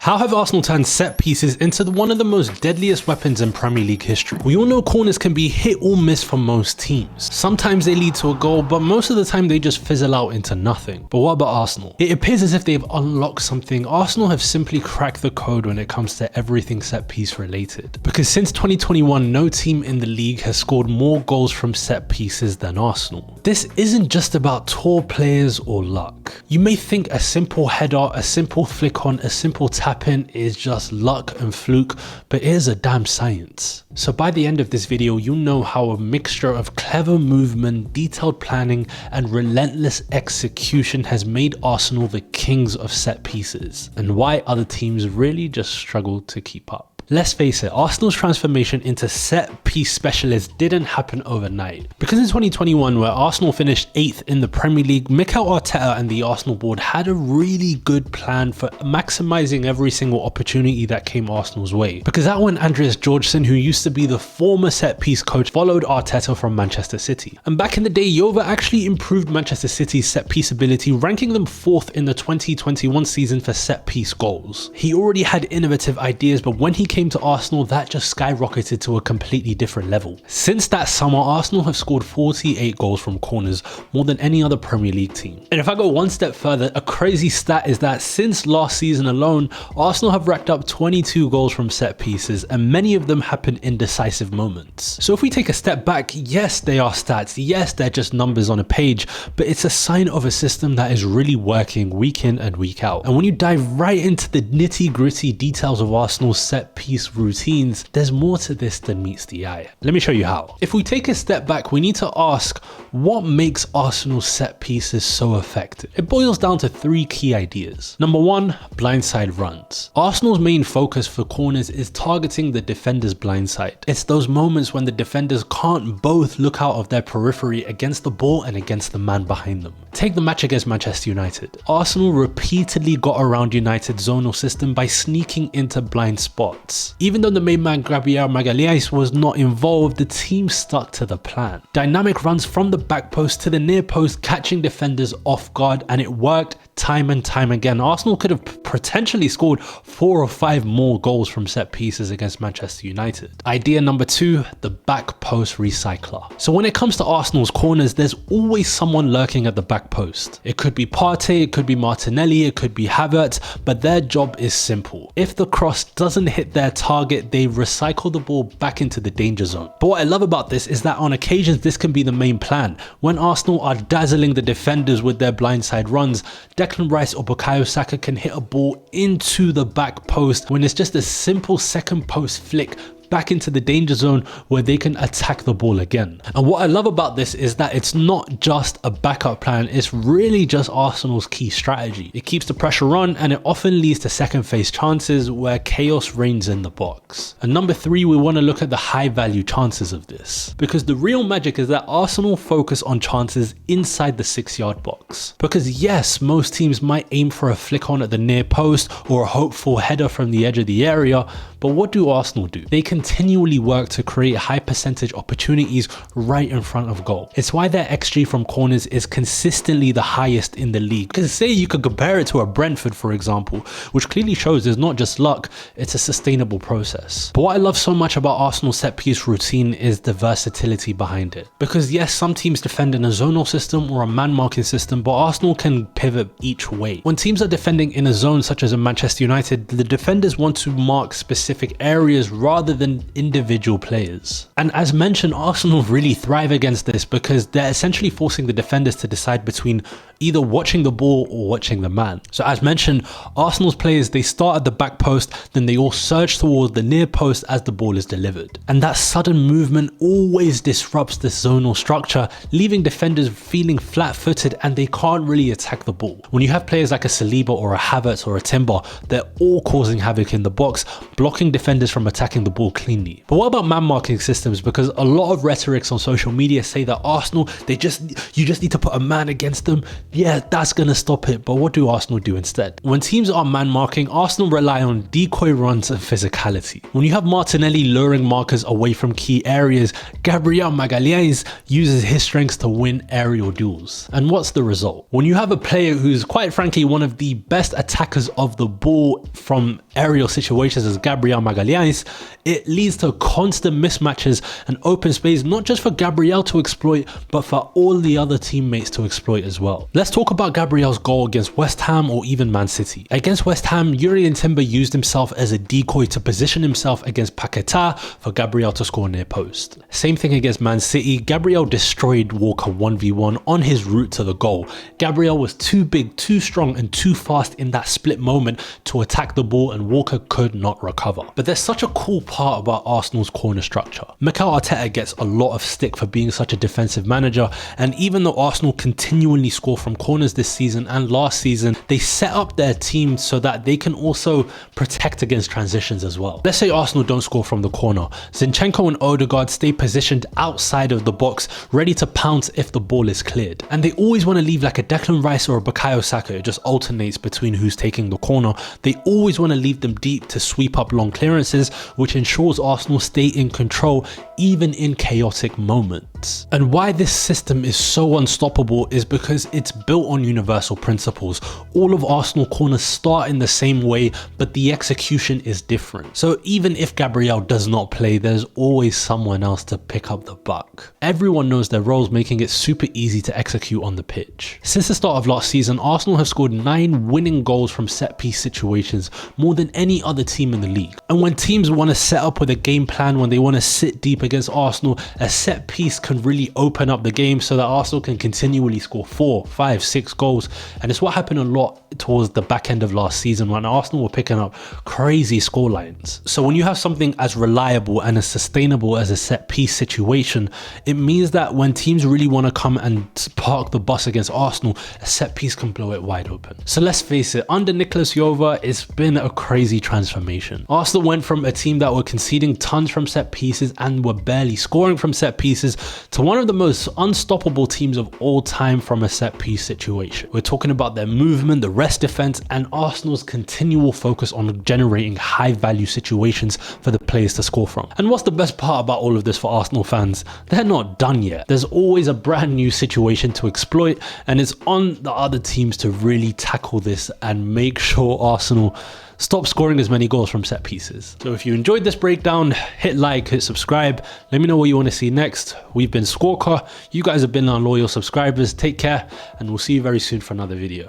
How have Arsenal turned set pieces into one of the most deadliest weapons in Premier League history? We all know corners can be hit or miss for most teams. Sometimes they lead to a goal, but most of the time they just fizzle out into nothing. But what about Arsenal? It appears as if they've unlocked something. Arsenal have simply cracked the code when it comes to everything set piece related. Because since 2021, no team in the league has scored more goals from set pieces than Arsenal. This isn't just about tall players or luck. You may think a simple header, a simple flick on, a simple tap in is just luck and fluke, but it is a damn science. So by the end of this video, you'll know how a mixture of clever movement, detailed planning, and relentless execution has made Arsenal the kings of set pieces, and why other teams really just struggle to keep up. Let's face it, Arsenal's transformation into set piece specialists didn't happen overnight. Because in 2021, where Arsenal finished 8th in the Premier League, Mikel Arteta and the Arsenal board had a really good plan for maximising every single opportunity that came Arsenal's way. Because that when Andreas Georgson, who used to be the former set piece coach, followed Arteta from Manchester City. And back in the day, Jova actually improved Manchester City's set piece ability, ranking them 4th in the 2021 season for set piece goals. He already had innovative ideas, but when he came to Arsenal, that just skyrocketed to a completely different level. Since that summer, Arsenal have scored 48 goals from corners, more than any other Premier League team. And if I go one step further, a crazy stat is that since last season alone, Arsenal have racked up 22 goals from set pieces, and many of them happen in decisive moments. So if we take a step back, yes, they are stats, yes, they're just numbers on a page, but it's a sign of a system that is really working week in and week out. And when you dive right into the nitty-gritty details of Arsenal's set piece routines, there's more to this than meets the eye. Let me show you how. If we take a step back, we need to ask what makes Arsenal's set pieces so effective. It boils down to 3 key ideas. Number 1, blindside runs. Arsenal's main focus for corners is targeting the defender's blindside. It's those moments when the defenders can't both look out of their periphery against the ball and against the man behind them. Take the match against Manchester United. Arsenal repeatedly got around United's zonal system by sneaking into blind spots. Even though the main man Gabriel Magalhaes was not involved, the team stuck to the plan. Dynamic runs from the back post to the near post, catching defenders off guard, and it worked time and time again. Arsenal could have potentially scored 4 or 5 more goals from set pieces against Manchester United. Idea number 2, the back post recycler. So when it comes to Arsenal's corners, there's always someone lurking at the back post. It could be Partey, it could be Martinelli, it could be Havertz, but their job is simple. If the cross doesn't hit their target, they recycle the ball back into the danger zone. But what I love about this is that on occasions this can be the main plan. When Arsenal are dazzling the defenders with their blindside runs, Declan Rice or Bukayo Saka can hit a ball into the back post when it's just a simple second post flick back into the danger zone where they can attack the ball again. And what I love about this is that it's not just a backup plan, it's really just Arsenal's key strategy. It keeps the pressure on, and it often leads to second phase chances where chaos reigns in the box. And number 3, we want to look at the high value chances of this, because the real magic is that Arsenal focus on chances inside the 6-yard box. Because yes, most teams might aim for a flick on at the near post or a hopeful header from the edge of the area, but what do Arsenal do? They continually work to create high percentage opportunities right in front of goal. It's why their XG from corners is consistently the highest in the league. Because say you could compare it to a Brentford, for example, which clearly shows it's not just luck, it's a sustainable process. But what I love so much about Arsenal's set piece routine is the versatility behind it. Because yes, some teams defend in a zonal system or a man marking system, but Arsenal can pivot each way. When teams are defending in a zone such as in Manchester United, the defenders want to mark specific areas rather than individual players. And as mentioned, Arsenal really thrive against this because they're essentially forcing the defenders to decide between either watching the ball or watching the man. So as mentioned, Arsenal's players, they start at the back post, then they all surge towards the near post as the ball is delivered. And that sudden movement always disrupts the zonal structure, leaving defenders feeling flat-footed and they can't really attack the ball. When you have players like a Saliba or a Havertz or a Timber, they're all causing havoc in the box, blocking defenders from attacking the ball cleanly. But what about man marking systems? Because a lot of rhetorics on social media say that Arsenal, you just need to put a man against them. Yeah, that's gonna stop it. But what do Arsenal do instead? When teams are man marking, Arsenal rely on decoy runs and physicality. When you have Martinelli luring markers away from key areas, Gabriel Magalhães uses his strengths to win aerial duels. And what's the result? When you have a player who's quite frankly one of the best attackers of the ball from aerial situations as Gabriel Magalhães, it leads to constant mismatches and open space, not just for Gabriel to exploit, but for all the other teammates to exploit as well. Let's talk about Gabriel's goal against West Ham or even Man City. Against West Ham, Jurrien Timber used himself as a decoy to position himself against Paquetá for Gabriel to score near post. Same thing against Man City, Gabriel destroyed Walker 1v1 on his route to the goal. Gabriel was too big, too strong and too fast in that split moment to attack the ball, and Walker could not recover. But there's such a cool part about Arsenal's corner structure. Mikel Arteta gets a lot of stick for being such a defensive manager, and even though Arsenal continually score from corners this season and last season, they set up their team so that they can also protect against transitions as well. Let's say Arsenal don't score from the corner. Zinchenko and Odegaard stay positioned outside of the box, ready to pounce if the ball is cleared. And they always want to leave like a Declan Rice or a Bukayo Saka. It just alternates between who's taking the corner. They always want to leave them deep to sweep up long clearances, which ensures Arsenal stay in control even in chaotic moments. And why this system is so unstoppable is because it's built on universal principles. All of Arsenal corners start in the same way, but the execution is different. So even if Gabriel does not play, there's always someone else to pick up the buck. Everyone knows their roles, making it super easy to execute on the pitch. Since the start of last season, Arsenal have scored 9 winning goals from set piece situations, more than any other team in the league. And when teams want to set up with a game plan, when they want to sit deep against Arsenal, a set piece can really open up the game so that Arsenal can continually score 4, 5, 6 goals. And it's what happened a lot towards the back end of last season when Arsenal were picking up crazy score lines. So when you have something as reliable and as sustainable as a set piece situation, it means that when teams really want to come and park the bus against Arsenal, a set piece can blow it wide open. So let's face it, under Nicolas Jova, it's been a crazy transformation. Arsenal went from a team that were conceding tons from set pieces and were barely scoring from set pieces to one of the most unstoppable teams of all time from a set piece situation. We're talking about their movement, the rest defense, and Arsenal's continual focus on generating high value situations for the players to score from. And what's the best part about all of this for Arsenal fans? They're not done yet. There's always a brand new situation to exploit, and it's on the other teams to really tackle this and make sure Arsenal stop scoring as many goals from set pieces. So if you enjoyed this breakdown, hit like, hit subscribe. Let me know what you want to see next. We've been Squawker. You guys have been our loyal subscribers. Take care, and we'll see you very soon for another video.